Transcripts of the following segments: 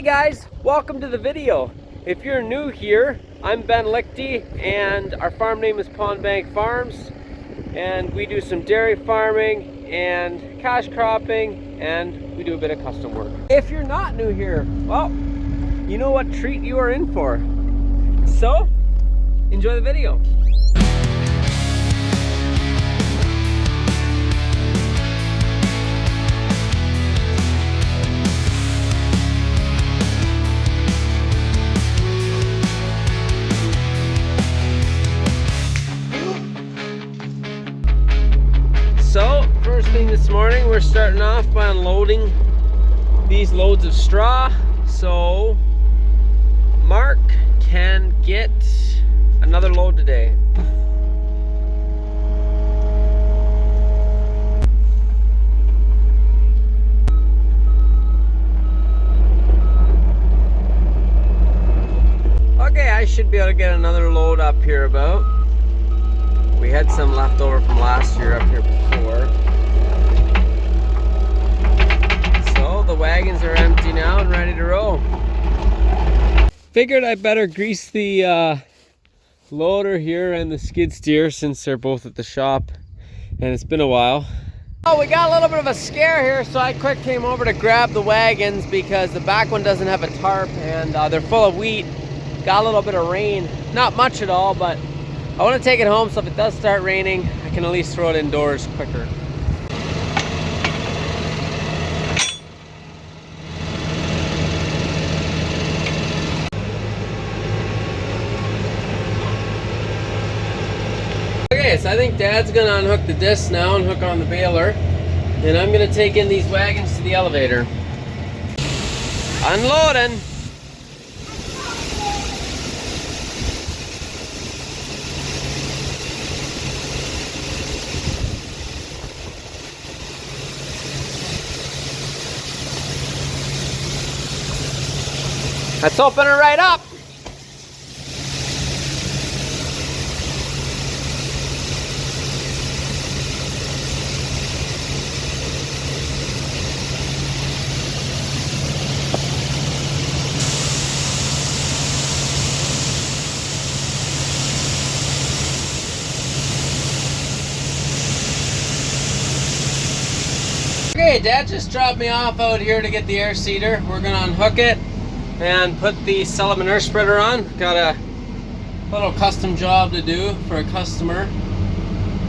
Hey guys, welcome to the video. If you're new here, I'm Ben Lichty and our farm name is Pond Bank Farms, and we do some dairy farming and cash cropping, and we do a bit of custom work. If you're not new here, well, you know what treat you are in for. So, enjoy the video. So, first thing this morning, we're starting off by unloading these loads of straw so Mark can get another load today. Okay, I should be able to get another load up here about. We had some left over from last year up here before. So the wagons are empty now and ready to roll. Figured I better grease the loader here and the skid steer since they're both at the shop and it's been a while. Oh, we got a little bit of a scare here, so I quick came over to grab the wagons because the back one doesn't have a tarp and they're full of wheat. Got a little bit of rain, not much at all, but I want to take it home so if it does start raining, I can at least throw it indoors quicker. Okay, so I think Dad's going to unhook the disc now and hook on the baler. And I'm going to take in these wagons to the elevator. Unloading! Let's open her right up. Okay, Dad just dropped me off out here to get the air seeder. We're gonna unhook it and put the Sullivan air spreader on. Got a little custom job to do for a customer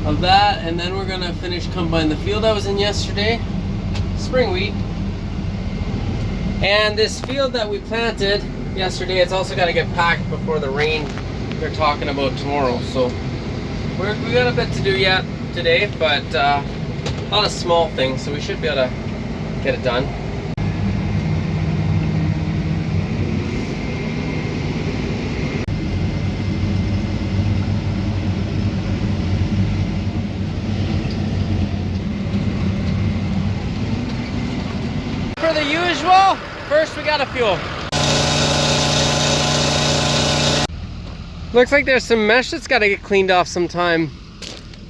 of that, and then we're gonna finish combine the field I was in yesterday, spring wheat. And this field that we planted yesterday, it's also got to get packed before the rain they're talking about tomorrow. So we got a bit to do yet today, but a lot of small things, so we should be able to get it done. For the usual, first we gotta fuel. Looks like there's some mesh that's gotta get cleaned off sometime.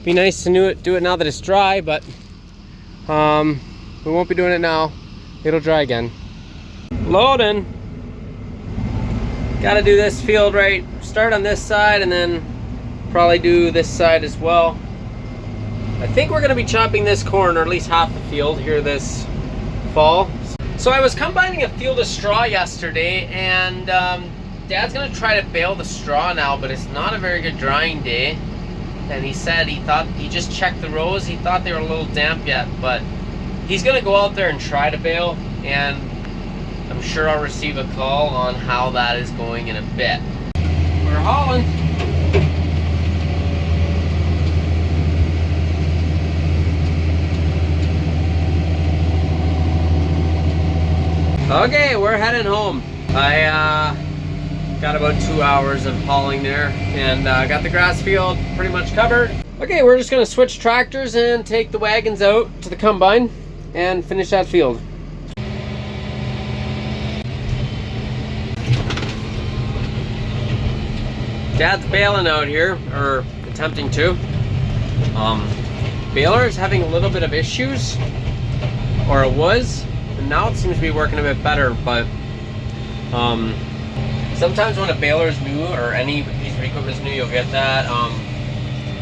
Be nice to do it now that it's dry, but we won't be doing it now. It'll dry again. Loading. Gotta do this field right. Start on this side and then probably do this side as well. I think we're gonna be chopping this corn, or at least half the field here this fall. So I was combining a field of straw yesterday, and Dad's gonna try to bale the straw now, but it's not a very good drying day. And he said he just checked the rows, he thought they were a little damp yet, but he's gonna go out there and try to bale, and I'm sure I'll receive a call on how that is going in a bit. We're hauling. Okay, we're heading home. I got about 2 hours of hauling there, and got the grass field pretty much covered. Okay, we're just gonna switch tractors and take the wagons out to the combine and finish that field. Dad's baling out here, or attempting to. Baler is having a little bit of issues, or it was, and now it seems to be working a bit better, but Sometimes when a baler is new or any piece of equipment is new, you'll get that.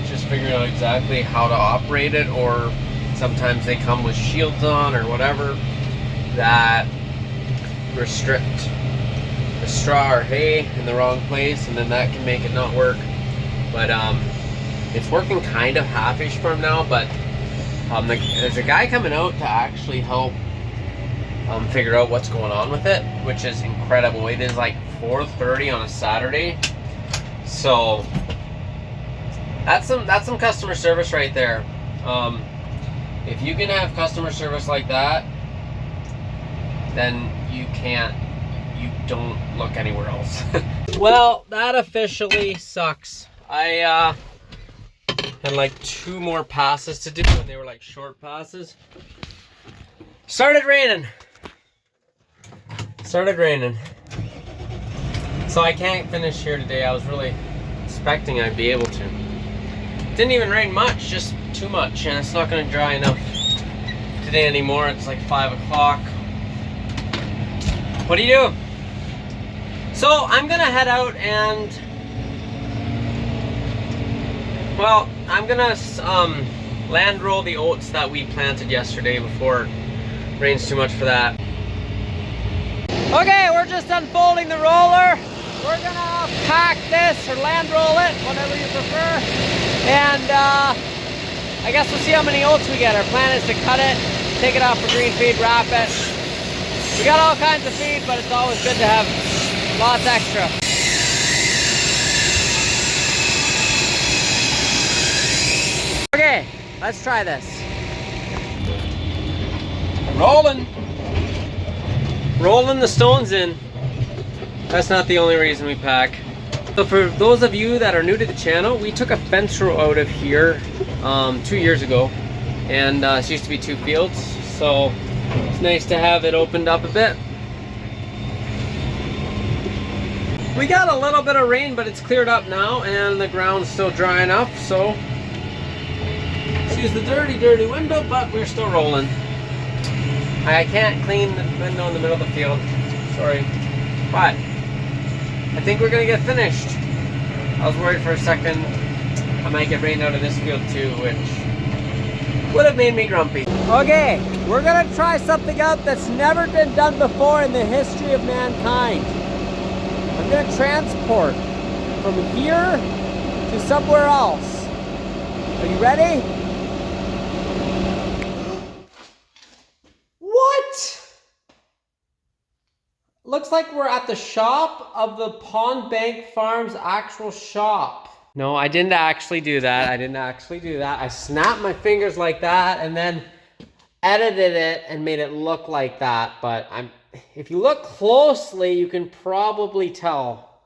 Just figuring out exactly how to operate it, or sometimes they come with shields on or whatever that restrict the straw or hay in the wrong place, and then that can make it not work. But it's working kind of halfish for him now, but there's a guy coming out to actually help figure out what's going on with it, which is incredible. It is like 4:30 on a Saturday, so that's some customer service right there. If you can have customer service like that, then you don't look anywhere else. Well, that officially sucks. I had like 2 more passes to do, and they were like short passes. Started raining, so I can't finish here today. I was really expecting I'd be able to. Didn't even rain much, just too much, and it's not going to dry enough today anymore. It's like 5 o'clock. What do you do? So I'm gonna head out and, well, I'm gonna land roll the oats that we planted yesterday before it rains too much for that. Okay, we're just unfolding the roller. We're gonna pack this or land roll it, whatever you prefer. And I guess we'll see how many oats we get. Our plan is to cut it, take it off for green feed, wrap it. We got all kinds of feed, but it's always good to have lots extra. Okay, let's try this. Rolling the stones in. That's not the only reason we pack. So for those of you that are new to the channel, we took a fence row out of here 2 years ago, and it used to be 2 fields, so it's nice to have it opened up a bit. We got a little bit of rain, but it's cleared up now, and the ground's still dry enough, so excuse the dirty window, but we're still rolling. I can't clean the window in the middle of the field, sorry, but I think we're gonna get finished. I was worried for a second I might get rained out of this field too, which would have made me grumpy. Okay, we're gonna try something out that's never been done before in the history of mankind. I'm gonna transport from here to somewhere else. Are you ready? What? Looks like we're at the shop of the Pond Bank Farms actual shop. No, I didn't actually do that. I snapped my fingers like that and then edited it and made it look like that. But if you look closely, you can probably tell.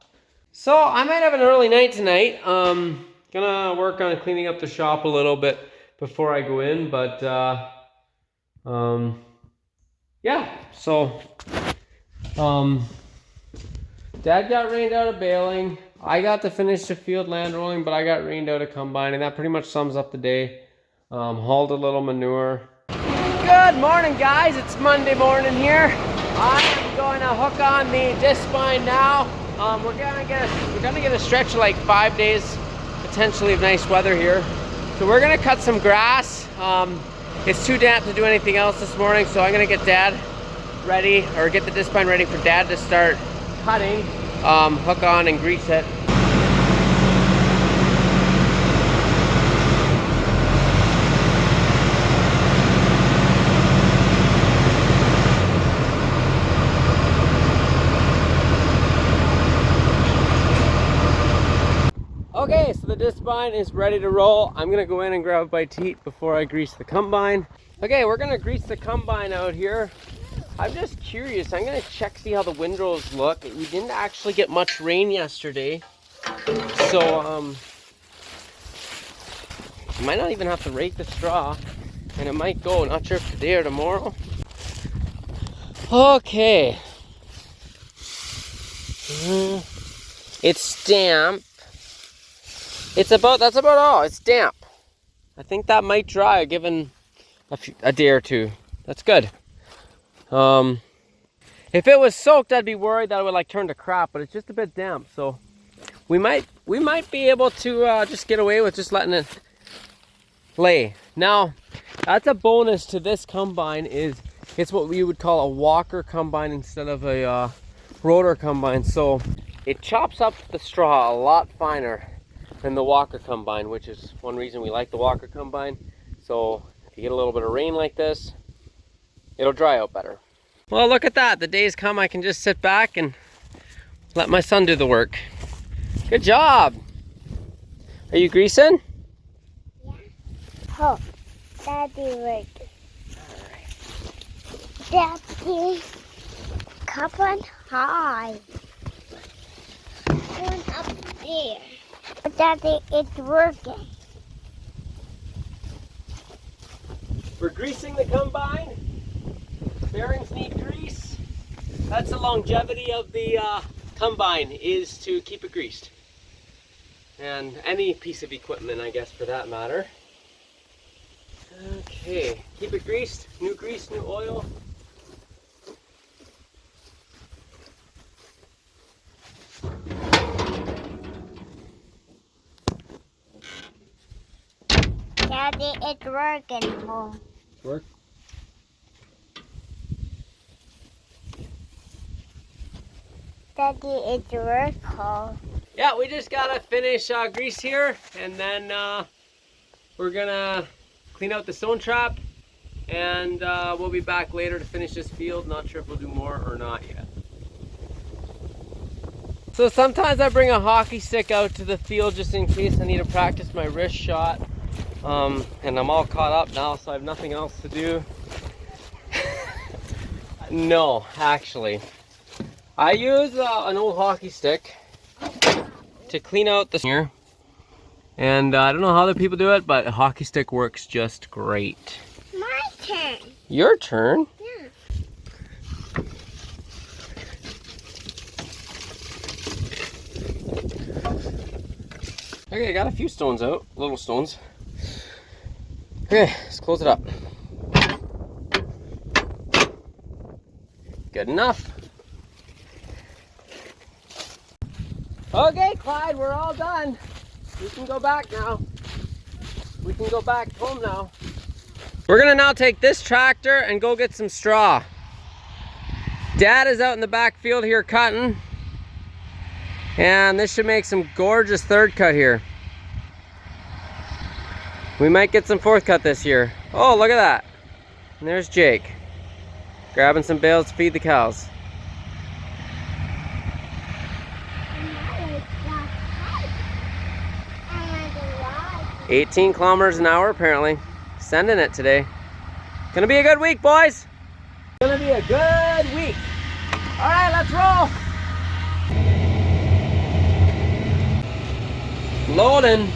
So I might have an early night tonight. Gonna work on cleaning up the shop a little bit before I go in, but yeah, so Dad got rained out of baling. I got to finish the field land rolling, but I got rained out of combine, and that pretty much sums up the day. Hauled a little manure. Good morning, guys. It's Monday morning here. I am going to hook on the disc spine now. We're gonna get a stretch of like 5 days, potentially of nice weather here. So we're gonna cut some grass. It's too damp to do anything else this morning, so I'm gonna get Dad ready, or get the disc spine ready for Dad to start cutting. Hook on and grease it. Okay, so the disc spine is ready to roll. I'm gonna go in and grab a bite to eat before I grease the combine. Okay, we're gonna grease the combine out here. I'm just curious. I'm gonna check, see how the windrows look. We didn't actually get much rain yesterday, so you might not even have to rake the straw, and it might go. Not sure if today or tomorrow. Okay, it's damp. That's about all. It's damp. I think that might dry given a day or two. That's good. If it was soaked, I'd be worried that it would like turn to crap, but it's just a bit damp, so we might be able to just get away with just letting it lay. Now, that's a bonus to this combine, is it's what we would call a walker combine instead of a rotor combine. So it chops up the straw a lot finer than the walker combine, which is one reason we like the walker combine. So if you get a little bit of rain like this, it'll dry out better. Well, look at that. The days come I can just sit back and let my son do the work. Good job. Are you greasing? Yeah. Oh, Daddy working. Daddy, come on high. Going up there. Daddy, it's working. We're greasing the combine. Bearings need grease. That's the longevity of the combine, is to keep it greased. And any piece of equipment, I guess, for that matter. Okay, keep it greased. New grease, new oil. Daddy, it's working, Mom. Work. Daddy, it's working. Yeah, we just gotta finish grease here, and then we're gonna clean out the stone trap, and we'll be back later to finish this field. Not sure if we'll do more or not yet. So sometimes I bring a hockey stick out to the field just in case I need to practice my wrist shot. And I'm all caught up now, so I have nothing else to do. No, actually. I use an old hockey stick to clean out the here. And I don't know how other people do it, but a hockey stick works just great. My turn. Your turn? Yeah. Okay, I got a few stones out, little stones. Okay, let's close it up. Good enough. Okay, Clyde, we're all done. We can go back now. We can go back home now. We're gonna now take this tractor and go get some straw. Dad is out in the back field here cutting. And this should make some gorgeous third cut here. We might get some fourth cut this year. Oh, look at that. And there's Jake, grabbing some bales to feed the cows. 18 kilometers an hour apparently. Sending it today. Gonna be a good week, boys. Gonna be a good week. All right, let's roll. Loading.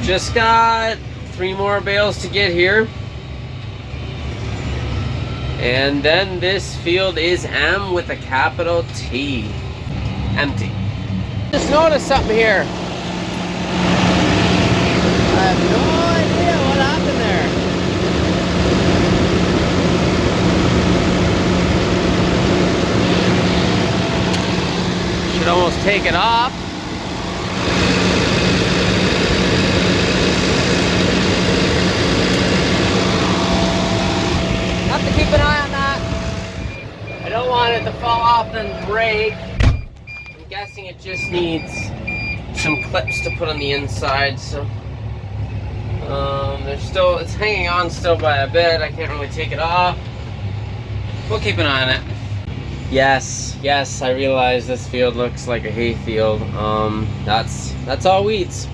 Just got 3 more bales to get here. And then this field is M with a capital T. Empty. Just noticed something here. I have no idea what happened there. Should almost take it off. Have to keep an eye on that. I don't want it to fall off and break. I'm guessing it just needs some clips to put on the inside, so there's still, it's hanging on still by a bit. I can't really take it off. We'll keep an eye on it. Yes, I realize this field looks like a hay field. That's all weeds.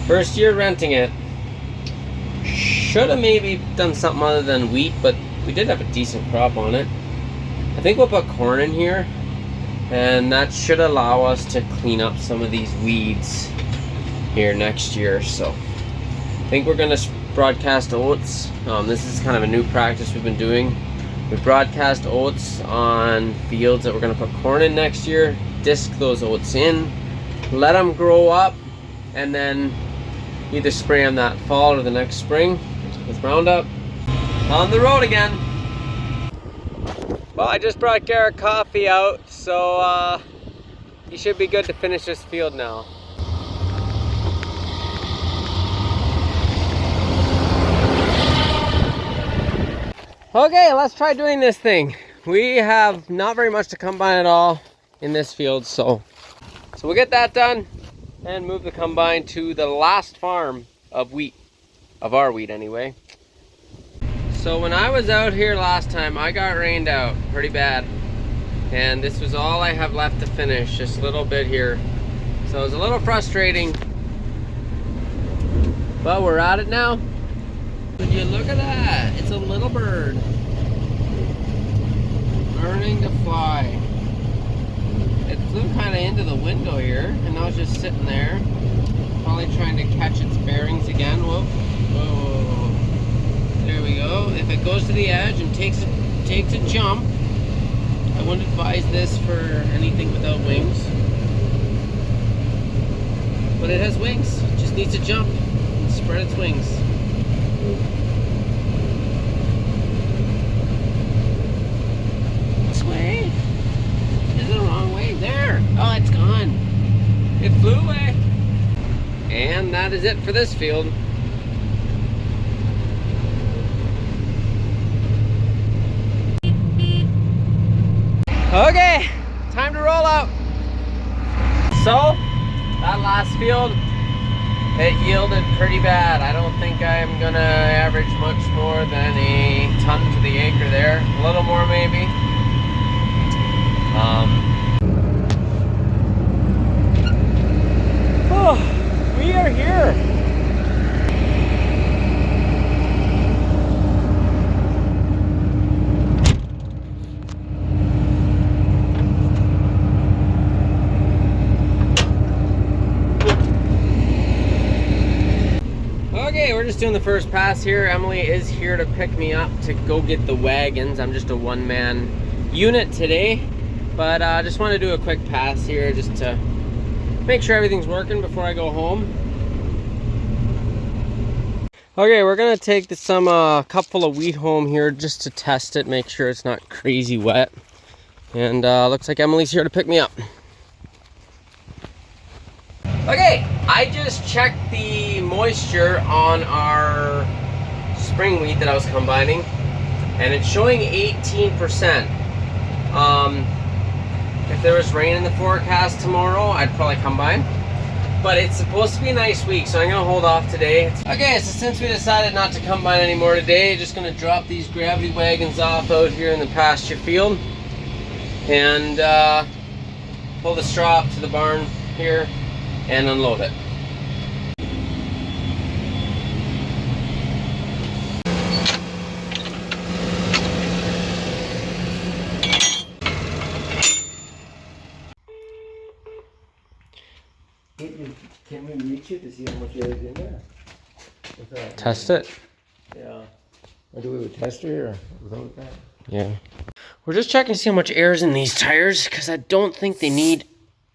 First year renting it. Should have maybe done something other than wheat, but we did have a decent crop on it. I think we'll put corn in here, and that should allow us to clean up some of these weeds here next year. So I think we're gonna broadcast oats. This is kind of a new practice we've been doing. We broadcast oats on fields that we're gonna put corn in next year, disc those oats in, let them grow up, and then either spray them that fall or the next spring with Roundup. On the road again. Well, I just brought Garrett coffee out, so he should be good to finish this field now. Okay, let's try doing this thing. We have not very much to combine at all in this field, so we'll get that done and move the combine to the last farm of wheat, of our wheat anyway. So when I was out here last time, I got rained out pretty bad. And this was all I have left to finish, just a little bit here. So it was a little frustrating, but we're at it now. Would you look at that? It's a little bird. Learning to fly. It flew kind of into the window here, and now it's just sitting there. Probably trying to catch its bearings again. Whoa, whoa, whoa, whoa. There we go. If it goes to the edge and takes a jump, I wouldn't advise this for anything without wings. But it has wings. It just needs to jump and spread its wings. This way? Is it the wrong way? There! Oh, it's gone. It flew away. And that is it for this field. Okay, time to roll out. So, that last field, it yielded pretty bad. I don't think I'm gonna average much more than a ton to the acre there. A little more maybe. Oh, we are here. Okay, we're just doing the first pass here. Emily is here to pick me up to go get the wagons. I'm just a one-man unit today, but I just want to do a quick pass here just to make sure everything's working before I go home. Okay, we're gonna take some cup full of wheat home here just to test it, make sure it's not crazy wet. And looks like Emily's here to pick me up. Okay, I just checked the moisture on our spring wheat that I was combining, and it's showing 18%. If there was rain in the forecast tomorrow, I'd probably combine. But it's supposed to be a nice week, so I'm gonna hold off today. Okay, so since we decided not to combine anymore today, just gonna drop these gravity wagons off out here in the pasture field and pull the straw up to the barn here and unload it. Can we reach it to see how much air is in there? Test it? Yeah. Or do we with a tester or without that? Yeah. We're just checking to see how much air is in these tires, because I don't think they need,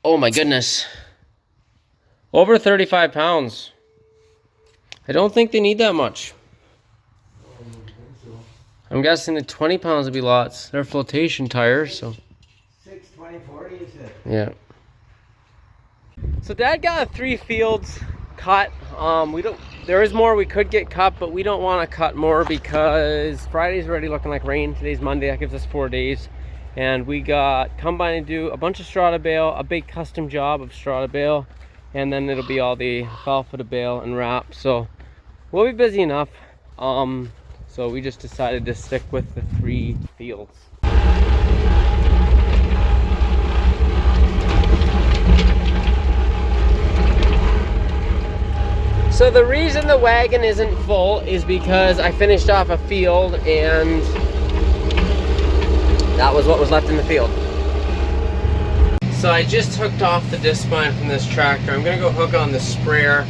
oh my goodness, over 35 pounds. I don't think they need that much. I'm guessing the 20 pounds would be lots. They're flotation tires, so. 6, 20, 40, you said? Yeah. So Dad got 3 fields cut. There is more we could get cut, but we don't want to cut more because Friday's already looking like rain. Today's Monday, that gives us 4 days. And we got combine to do a bunch of straw to bale, a big custom job of straw to bale, and then it'll be all the alfalfa to bale and wrap. So we'll be busy enough. So we just decided to stick with the 3 fields. So the reason the wagon isn't full is because I finished off a field and that was what was left in the field. So I just hooked off the disc spine from this tractor. I'm gonna go hook on the sprayer.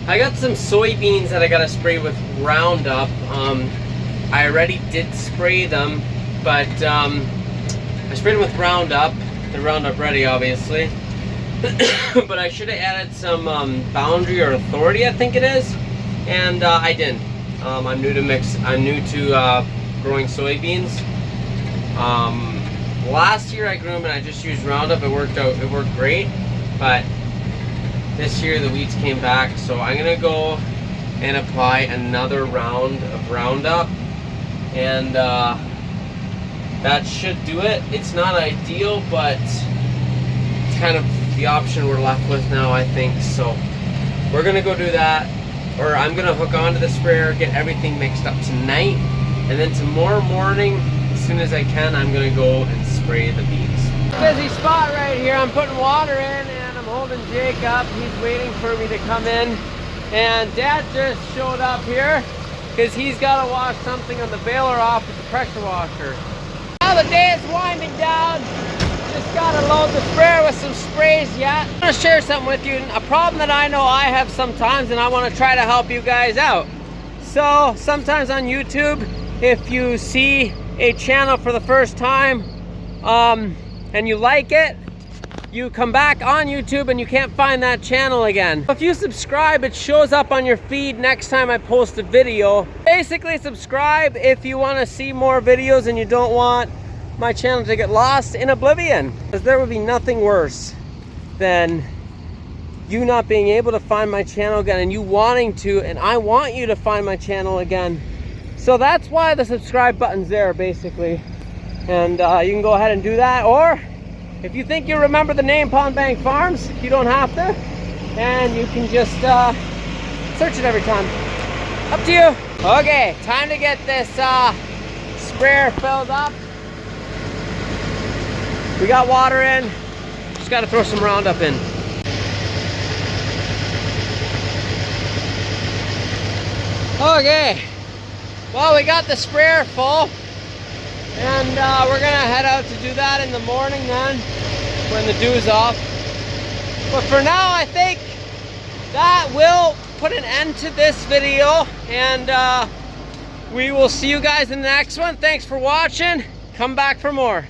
I got some soybeans that I gotta spray with Roundup. I already did spray them, but I sprayed them with Roundup. The Roundup Ready, obviously. but I should have added some boundary or authority, I think it is, and I didn't. I'm new to growing soybeans. Last year I grew them and I just used Roundup. It worked great, but this year the weeds came back, so I'm gonna go and apply another round of Roundup, and that should do it. It's not ideal, but it's kind of the option we're left with now, I think. So we're gonna go do that, or I'm gonna hook onto the sprayer, get everything mixed up tonight, and then tomorrow morning, as soon as I can, I'm gonna go and spray the beans. Busy spot right here. I'm putting water in and I'm holding Jake up. He's waiting for me to come in, and Dad just showed up here because he's got to wash something on the baler off with the pressure washer. Now the day is winding down. Just gotta load the sprayer with some sprays yet. I'm gonna share something with you, a problem that I know I have sometimes, and I want to try to help you guys out. So sometimes on YouTube, if you see a channel for the first time and you like it, you come back on YouTube and you can't find that channel again. If you subscribe, it shows up on your feed next time I post a video. Basically, subscribe if you want to see more videos and you don't want my channel to get lost in oblivion, because there would be nothing worse than you not being able to find my channel again and you wanting to, and I want you to find my channel again. So that's why the subscribe button's there, basically. And you can go ahead and do that, or if you think you remember the name Pond Bank Farms, you don't have to, and you can just search it every time. Up to you. Okay, time to get this sprayer filled up. We got water in, just got to throw some Roundup in. Okay, well, we got the sprayer full, and we're gonna head out to do that in the morning then, when the dew's off. But for now, I think that will put an end to this video, and we will see you guys in the next one. Thanks for watching. Come back for more.